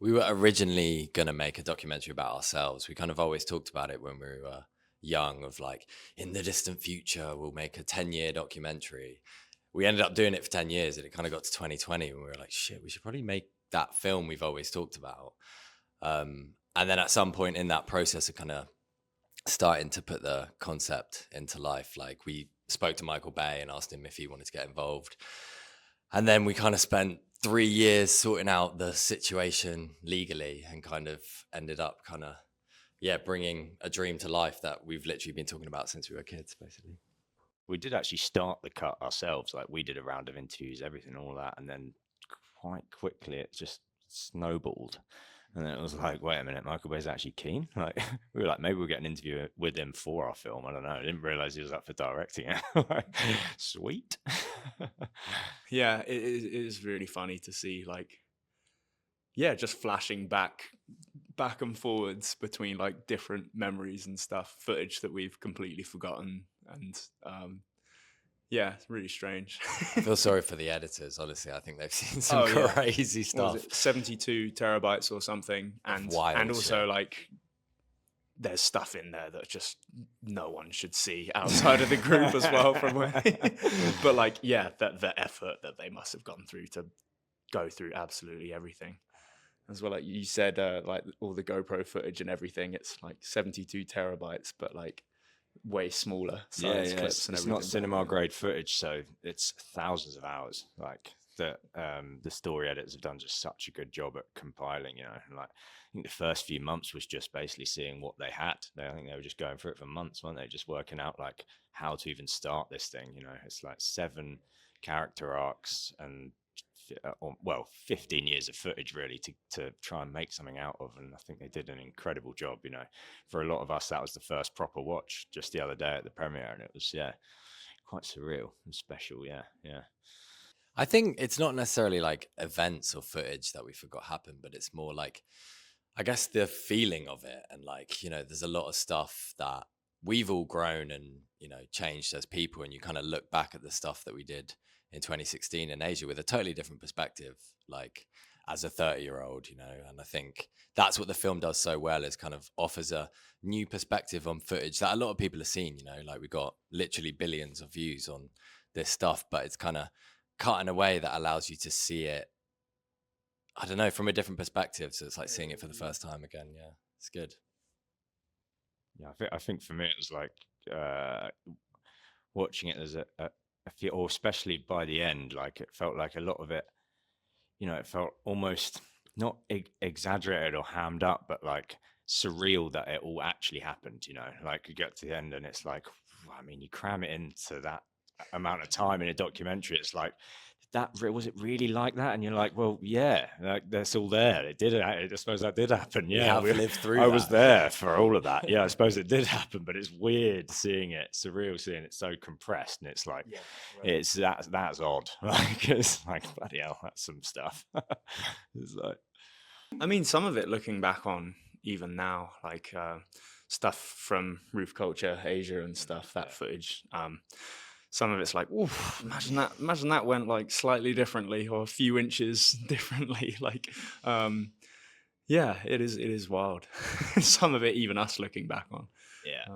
We were originally going to make a documentary about ourselves. We kind of always talked about it when we were young, of like, in the distant future, we'll make a 10-year documentary. We ended up doing it for 10 years, and it kind of got to 2020 and we were like, shit, we should probably make that film we've always talked about. And then at some point in that process of kind of starting to put the concept into life, like we spoke to Michael Bay and asked him if he wanted to get involved. And then we kind of spent 3 years sorting out the situation legally and kind of ended up kind of, bringing a dream to life that we've literally been talking about since we were kids, basically. We did actually start the cut ourselves. Like, we did a round of interviews, everything, all that, and then quite quickly it just snowballed. And then it was like, wait a minute, Michael Bay's actually keen. Like, we were like, maybe we'll get an interview with him for our film. I don't know. I didn't realize he was up for directing it. Like, sweet. Yeah, it is really funny to see, like, yeah, just flashing back and forwards between like different memories and stuff, footage that we've completely forgotten, and yeah, it's really strange. I feel sorry for the editors, honestly. I think they've seen some yeah. crazy What was stuff. it, 72 terabytes or something, and Wild also shit. like there's stuff in there that just no one should see outside of the group as well. But like, yeah, the effort that they must have gone through to go through absolutely everything. As well, like you said, like all the GoPro footage and everything, it's like 72 terabytes, but like way smaller size clips and it's everything. not cinema grade footage, so it's thousands of hours. Like, the story editors have done just such a good job at compiling, you know. And like, I think the first few months was just basically seeing what they had. I think they were just going through it for months, weren't they? Just working out like how to even start this thing, you know. It's like 7 character arcs and 15 years of footage really to try and make something out of, and I think they did an incredible job. You know, for a lot of us, that was the first proper watch just the other day at the premiere, and it was quite surreal and special. Yeah. I think it's not necessarily like events or footage that we forgot happened, but it's more like, I guess, the feeling of it. And like, you know, there's a lot of stuff that we've all grown and, you know, changed as people. And you kind of look back at the stuff that we did in 2016 in Asia with a totally different perspective, like as a 30-year-old, you know. And I think that's what the film does so well, is kind of offers a new perspective on footage that a lot of people have seen, you know, like we got literally billions of views on this stuff, but it's kind of cut in a way that allows you to see it, I don't know, from a different perspective. So it's like seeing it for the first time again. Yeah, it's good. Yeah, I think for me it was like watching it as a few, or especially by the end, like it felt like a lot of it, you know, it felt almost not exaggerated or hammed up, but like surreal that it all actually happened. You know, like you get to the end and it's like, I mean, you cram it into that amount of time in a documentary. It's like, was it really like that? And you're like, well, yeah, like that's all there. It did. I suppose that did happen. Yeah, we have lived through I that. was there for all of that. Yeah, I suppose it did happen, but it's weird seeing it, surreal seeing it so compressed, and it's like, it's that's odd. Like, it's like, bloody hell, that's some stuff. It's like, I mean, some of it looking back on even now, like stuff from Roof Culture Asia and stuff, that footage. Some of it's like, oof, imagine that went like slightly differently or a few inches differently. Like, yeah, it is wild. Some of it, even us looking back on. yeah.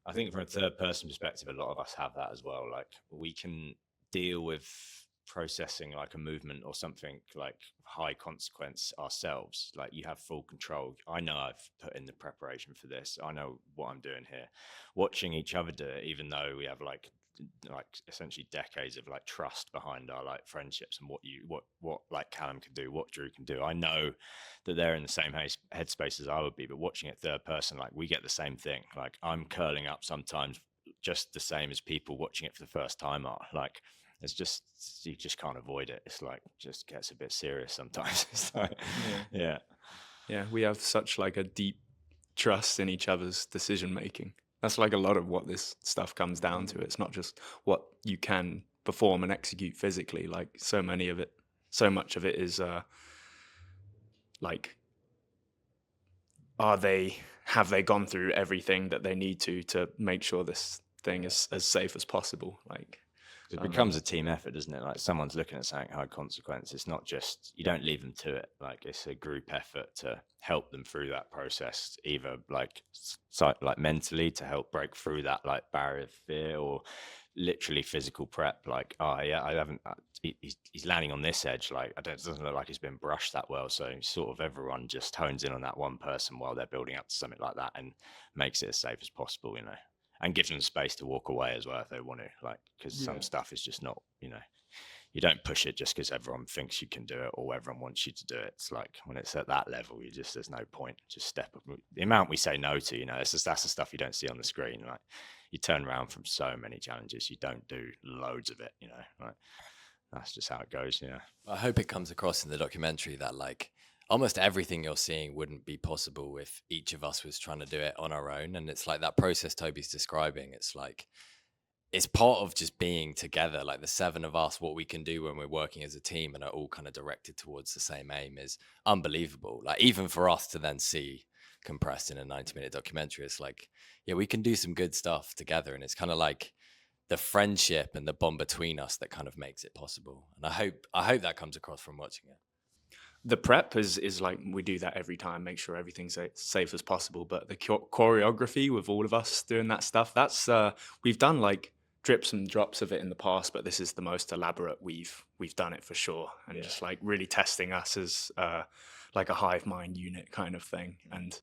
I think from a third person perspective, a lot of us have that as well. Like, we can deal with processing like a movement or something like high consequence ourselves. Like, you have full control. I know I've put in the preparation for this. I know what I'm doing here. Watching each other do it, even though we have like essentially decades of like trust behind our like friendships and what like Callum can do, what Drew can do. I know that they're in the same headspace as I would be, but watching it third person, like, we get the same thing. Like, I'm curling up sometimes just the same as people watching it for the first time are. Like, it's just, you just can't avoid it. It's like, just gets a bit serious sometimes. It's like, yeah, we have such like a deep trust in each other's decision making. That's like a lot of what this stuff comes down to. It's not just what you can perform and execute physically. Like, so much of it is like, have they gone through everything that they need to make sure this thing is as safe as possible? Like, It becomes a team effort, doesn't it? Like someone's looking at something high consequence. It's not just, you don't leave them to it. Like it's a group effort to help them through that process, either like like mentally to help break through that like barrier of fear, or literally physical prep. Like, oh yeah, I haven't. He's landing on this edge. Like, it doesn't look like he's been brushed that well. So sort of everyone just hones in on that one person while they're building up to something like that, and makes it as safe as possible. You know. And gives them space to walk away as well if they want to, like, because some stuff is just not, you know, you don't push it just because everyone thinks you can do it or everyone wants you to do it. It's like when it's at that level, there's no point. Just step up. The amount we say no to, you know, that's the stuff you don't see on the screen. Like you turn around from so many challenges, you don't do loads of it, you know, like that's just how it goes. Yeah. I hope it comes across in the documentary that like almost everything you're seeing wouldn't be possible if each of us was trying to do it on our own. And it's like that process Toby's describing. It's like, it's part of just being together, like the 7 of us, what we can do when we're working as a team and are all kind of directed towards the same aim is unbelievable. Like even for us to then see compressed in a 90-minute documentary, it's like, yeah, we can do some good stuff together. And it's kind of like the friendship and the bond between us that kind of makes it possible. And I hope that comes across from watching it. The prep is like, we do that every time, make sure everything's as safe as possible. But the choreography with all of us doing that stuff, that's we've done like drips and drops of it in the past, but this is the most elaborate we've done it for sure. And just like really testing us as like a hive mind unit kind of thing. And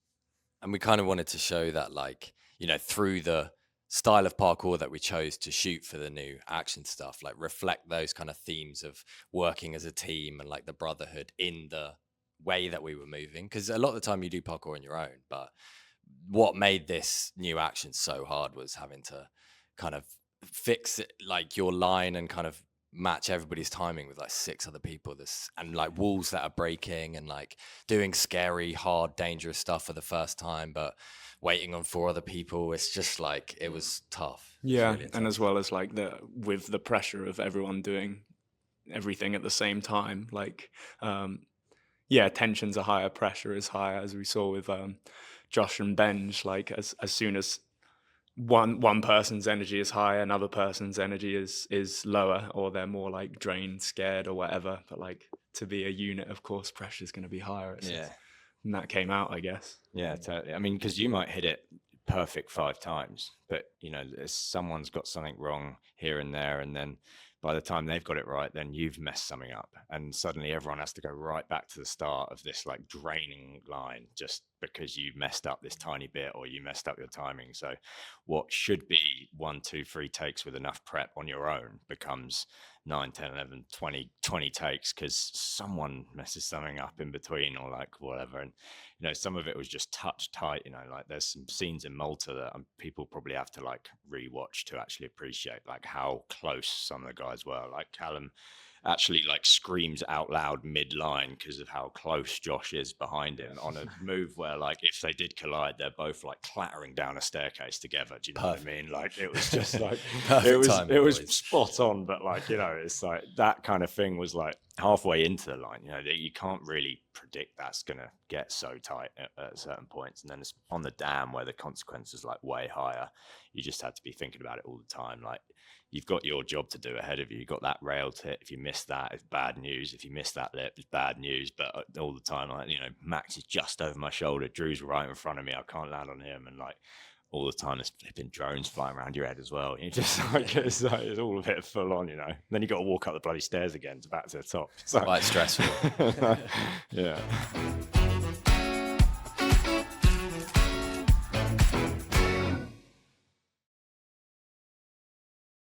we kind of wanted to show that, like, you know, through the style of parkour that we chose to shoot for the new action stuff, like reflect those kind of themes of working as a team and like the brotherhood in the way that we were moving. Because a lot of the time you do parkour on your own, but what made this new action so hard was having to kind of fix it, like your line, and kind of match everybody's timing with like 6 other people, and like walls that are breaking, and like doing scary, hard, dangerous stuff for the first time, but waiting on 4 other people. It's just like, it was tough. yeah, really and as well as like with the pressure of everyone doing everything at the same time, like tensions are higher, pressure is higher, as we saw with Josh and Benj. Like as soon as one person's energy is high, another person's energy is lower, or they're more like drained, scared, or whatever. But like to be a unit, of course, pressure is going to be higher. And that came out, I guess. Yeah, totally. I mean, because you might hit it perfect 5 times, but you know, someone's got something wrong here and there, and then by the time they've got it right, then you've messed something up, and suddenly everyone has to go right back to the start of this like draining line just because you messed up this tiny bit or you messed up your timing. So what should be 1, 2, 3 takes with enough prep on your own becomes 9, 10, 11, 20 takes because someone messes something up in between, or like whatever. And you know, some of it was just touch tight, you know, like there's some scenes in Malta that people probably have to like rewatch to actually appreciate like how close some of the guys were. Like Callum actually like screams out loud mid-line because of how close Josh is behind him on a move where like if they did collide, they're both like clattering down a staircase together. Do you know what I mean? Like it was just like it was spot on, but like, you know, it's like that kind of thing was like halfway into the line, you know, that you can't really predict that's gonna get so tight at certain points. And then it's on the dam where the consequences like way higher. You just had to be thinking about it all the time. Like you've got your job to do ahead of you. You've got that rail to hit. If you miss that, it's bad news. If you miss that lip, it's bad news. But all the time, like, you know, Max is just over my shoulder. Drew's right in front of me. I can't land on him. And like all the time, there's flipping drones flying around your head as well. You just like it's all a bit full on, you know. Then you got to walk up the bloody stairs again to back to the top. So quite stressful. yeah.